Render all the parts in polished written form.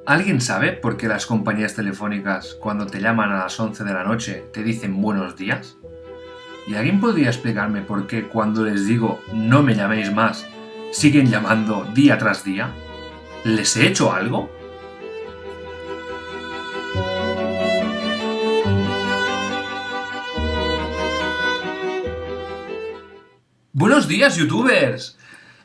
¿Alguien sabe por qué las compañías telefónicas, cuando te llaman a las 11 de la noche, te dicen buenos días? ¿Y alguien podría explicarme por qué cuando les digo no me llaméis más, siguen llamando día tras día? ¿Les he hecho algo? ¡Buenos días, youtubers!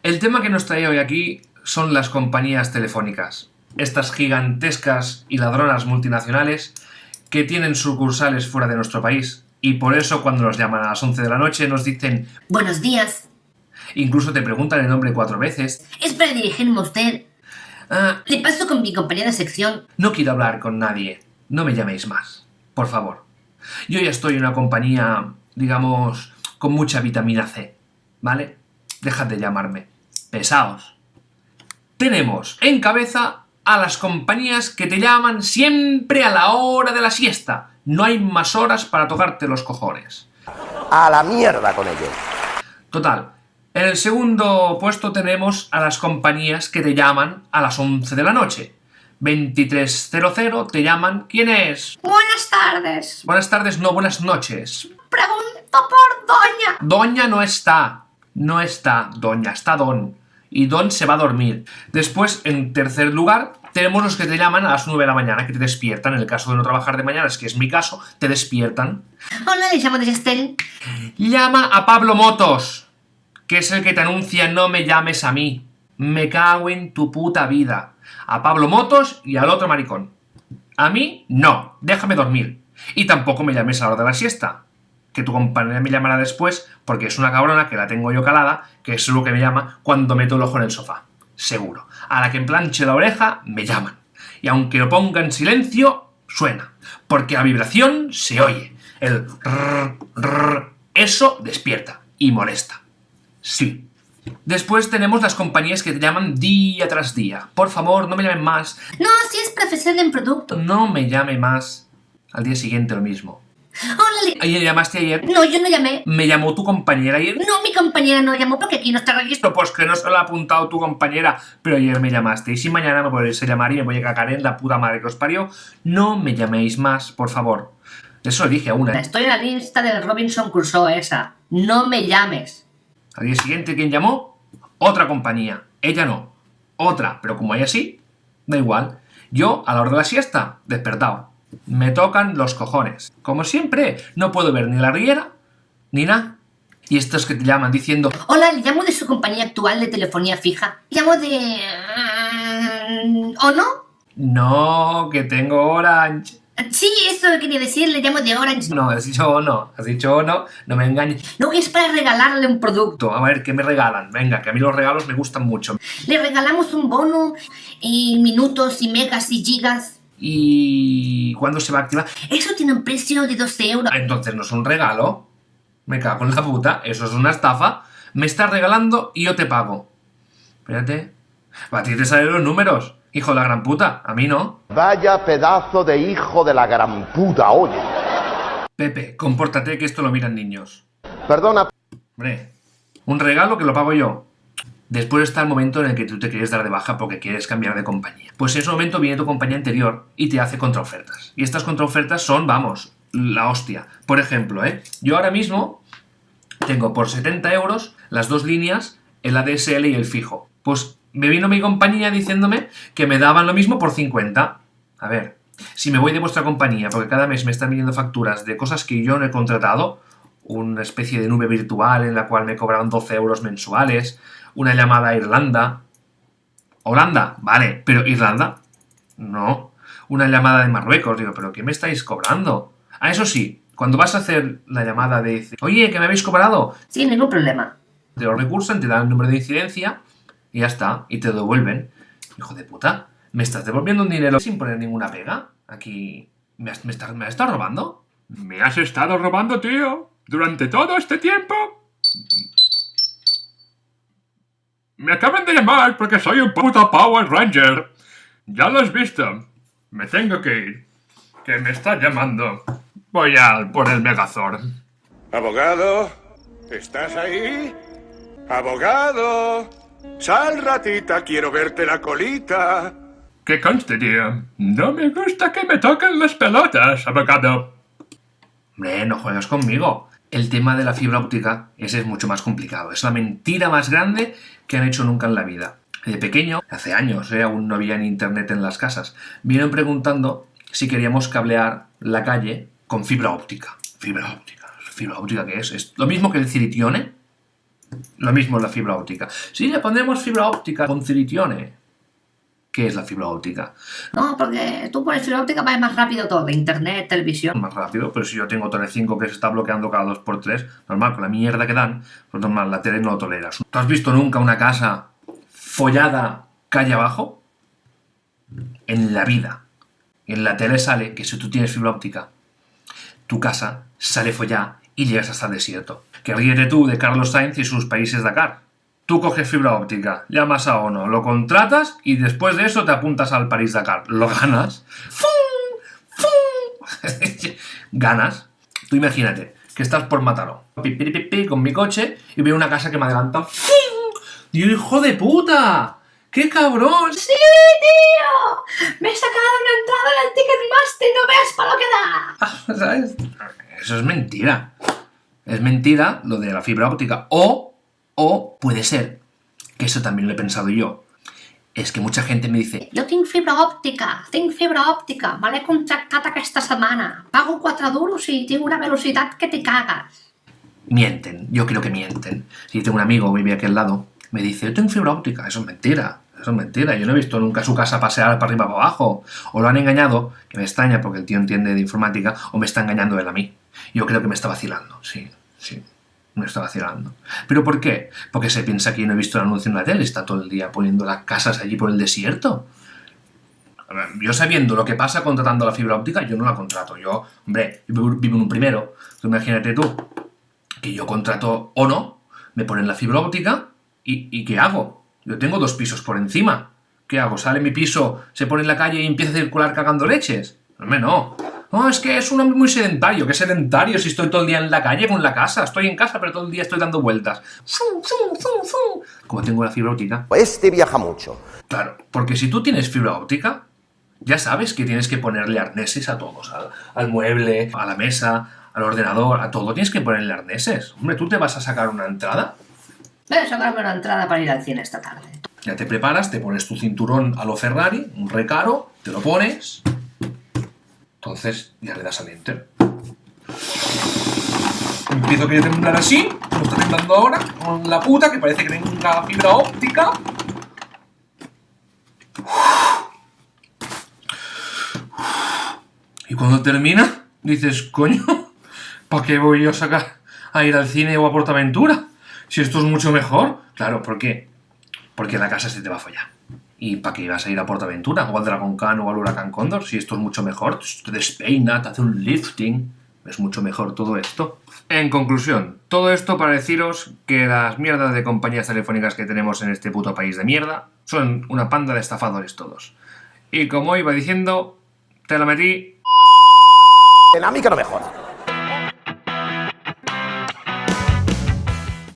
El tema que nos trae hoy aquí son las compañías telefónicas. Estas gigantescas y ladronas multinacionales que tienen sucursales fuera de nuestro país. Y por eso cuando nos llaman a las 11 de la noche nos dicen buenos días. Incluso te preguntan el nombre 4 veces. Es para dirigirme a usted. Le paso con mi compañera de sección. No quiero hablar con nadie. No me llaméis más. Por favor. Yo ya estoy en una compañía, digamos, con mucha vitamina C. ¿Vale? Dejad de llamarme. Pesaos. Tenemos en cabeza a las compañías que te llaman siempre a la hora de la siesta. No hay más horas para tocarte los cojones. A la mierda con ellos. Total. En el segundo puesto tenemos a las compañías que te llaman a las 11 de la noche. 23:00 te llaman. ¿Quién es? Buenas tardes. Buenas tardes, no, buenas noches. Pregunto por Doña. Doña no está. No está Doña, está Don. Y Don se va a dormir. Después, en tercer lugar, tenemos los que te llaman a las 9 de la mañana, que te despiertan. En el caso de no trabajar de mañanas, que es mi caso, te despiertan. Hola, le llamo de Gestel. Llama a Pablo Motos, que es el que te anuncia no me llames a mí. Me cago en tu puta vida. A Pablo Motos y al otro maricón. A mí, no. Déjame dormir. Y tampoco me llames a la hora de la siesta. Que tu compañera me llamará después, porque es una cabrona que la tengo yo calada, que es lo que me llama cuando meto el ojo en el sofá. Seguro. A la que planche la oreja, me llaman. Y aunque lo ponga en silencio, suena. Porque la vibración se oye. El rrr, rrr, eso despierta y molesta. Sí. Después tenemos las compañías que te llaman día tras día. Por favor, no me llamen más. No, si es profesor en producto. No me llame más. Al día siguiente lo mismo. Hola, ¿Ayer llamaste ayer? No, yo no llamé. ¿Me llamó tu compañera ayer? No, mi compañera no llamó porque aquí no está registro. Pues que no se lo ha apuntado tu compañera, pero ayer me llamaste. Y si mañana me podéis llamar y me voy a cagar en la puta madre que os parió, no me llaméis más, por favor. Eso lo dije a una. Estoy en la lista del Robinson Crusoe esa. No me llames. Al día siguiente, ¿quién llamó? Otra compañía. Ella no. Otra. Pero como ella sí, da igual. Yo, a la hora de la siesta, despertado. Me tocan los cojones. Como siempre, no puedo ver ni la riera, ni nada. Y estos que te llaman diciendo hola, le llamo de su compañía actual de telefonía fija. Llamo de... ¿O no? No, que tengo Orange. Sí, eso quería decir, le llamo de Orange. No, has dicho no. Has dicho no me engañes. No, es para regalarle un producto. A ver, ¿qué me regalan? Venga, que a mí los regalos me gustan mucho. Le regalamos un bono y minutos y megas y gigas. ¿Y cuándo se va a activar? Eso tiene un precio de 12 euros. Entonces no es un regalo. Me cago en la puta. Eso es una estafa. Me estás regalando y yo te pago. Espérate. A ti te salen los números, hijo de la gran puta. A mí no. Vaya pedazo de hijo de la gran puta, oye. Pepe, compórtate que esto lo miran niños. Perdona. Hombre, un regalo que lo pago yo. Después está el momento en el que tú te quieres dar de baja porque quieres cambiar de compañía. Pues en ese momento viene tu compañía anterior y te hace contraofertas. Y estas contraofertas son, vamos, la hostia. Por ejemplo, yo ahora mismo tengo por 70 euros las dos líneas, el ADSL y el fijo. Pues me vino mi compañía diciéndome que me daban lo mismo por 50. A ver, si me voy de vuestra compañía porque cada mes me están viniendo facturas de cosas que yo no he contratado, una especie de nube virtual en la cual me cobraban 12 euros mensuales, una llamada a Irlanda. Holanda, vale, pero Irlanda, no. Una llamada de Marruecos, digo, ¿pero qué me estáis cobrando? Ah, eso sí, cuando vas a hacer la llamada de... Oye, ¿que me habéis cobrado? Sí, ningún problema. Te lo recursan, te dan el número de incidencia y ya está, y te lo devuelven. Hijo de puta, ¿me estás devolviendo un dinero sin poner ninguna pega? Aquí... ¿Me has estado robando? ¿Me has estado robando, tío? ¿Durante todo este tiempo? Me acaban de llamar porque soy un puto Power Ranger. Ya lo has visto. Me tengo que ir. Que me está llamando. Voy a por el Megazord. Abogado, ¿estás ahí? Abogado, sal ratita, quiero verte la colita. Que conste, tío. No me gusta que me toquen las pelotas, abogado. Hombre, no juegas conmigo. El tema de la fibra óptica, ese es mucho más complicado. Es la mentira más grande que han hecho nunca en la vida. De pequeño, hace años, aún no había ni internet en las casas, vinieron preguntando si queríamos cablear la calle con fibra óptica. Fibra óptica. ¿Fibra óptica qué es? ¿Es lo mismo que el Ciritione? Lo mismo es la fibra óptica. Sí, le pondremos fibra óptica con Ciritione. ¿Qué es la fibra óptica? No, porque tú pones fibra óptica va más rápido todo, internet, televisión. Más rápido, pero si yo tengo Tele5 que se está bloqueando cada 2x3, normal, con la mierda que dan, pues normal, la tele no lo toleras. ¿Tú has visto nunca una casa follada calle abajo? En la vida. En la tele sale que si tú tienes fibra óptica, tu casa sale follada y llegas hasta el desierto. Que ríete tú de Carlos Sainz y sus países Dakar. Tú coges fibra óptica, llamas a ONO, lo contratas y después de eso te apuntas al París-Dakar. Lo ganas. ¡Fum! ¡Fum! Ganas. Tú imagínate que estás por Mataró, con mi coche y veo una casa que me adelanta. ¡Fum! ¡Dios, hijo de puta! ¡Qué cabrón! ¡Sí, tío! ¡Me he sacado una entrada en el Ticketmaster! ¡No veas para lo que da! ¿Sabes? Eso es mentira. Es mentira lo de la fibra óptica. O puede ser, que eso también lo he pensado yo, és que mucha gente me dice Jo tinc fibra òptica, me l'he contractat aquesta setmana. Pago 4 duros y tengo una velocidad que te cagas. mienten, yo creo que mienten. Si yo tengo un amigo que vive aquí al lado, me dice, yo tengo fibra óptica, eso es mentira, yo no he visto nunca su casa pasear para arriba para abajo, o lo han engañado, que me extraña porque el tío entiende de informática, o me está engañando él a mí. Yo creo que me está vacilando, sí, me está vacilando. ¿Pero por qué? Porque se piensa que yo no he visto el anuncio en la tele, está todo el día poniendo las casas allí por el desierto. Yo sabiendo lo que pasa contratando la fibra óptica, yo no la contrato. Yo vivo en un primero. Tú imagínate tú, que yo contrato ONO, me ponen la fibra óptica y ¿qué hago? Yo tengo 2 pisos por encima. ¿Qué hago? ¿Sale mi piso, se pone en la calle y empieza a circular cagando leches? Hombre, no. No, es que es un hombre muy sedentario. ¿Qué sedentario si estoy todo el día en la calle con la casa? Estoy en casa, pero todo el día estoy dando vueltas. Como tengo la fibra óptica. Este viaja mucho. Claro, porque si tú tienes fibra óptica, ya sabes que tienes que ponerle arneses a todos. Al mueble, a la mesa, al ordenador, a todo. Tienes que ponerle arneses. Hombre, ¿tú te vas a sacar una entrada? Voy a sacarme una entrada para ir al cine esta tarde. Ya te preparas, te pones tu cinturón a lo Ferrari, un recaro, te lo pones... Entonces ya le das al enter. Empiezo a temblar así, como está temblando ahora, con la puta, que parece que tenga fibra óptica. Y cuando termina, dices, coño, ¿para qué voy yo a ir al cine o a PortAventura? Si esto es mucho mejor. Claro, ¿por qué? Porque la casa se te va a follar. ¿Y para qué ibas a ir a PortAventura? O al Dragon Khan o al Huracán Cóndor, si esto es mucho mejor. Te despeina, te hace un lifting. Es mucho mejor todo esto. En conclusión, todo esto para deciros que las mierdas de compañías telefónicas que tenemos en este puto país de mierda son una panda de estafadores todos. Y como iba diciendo, te la metí... En a mí que no me joda.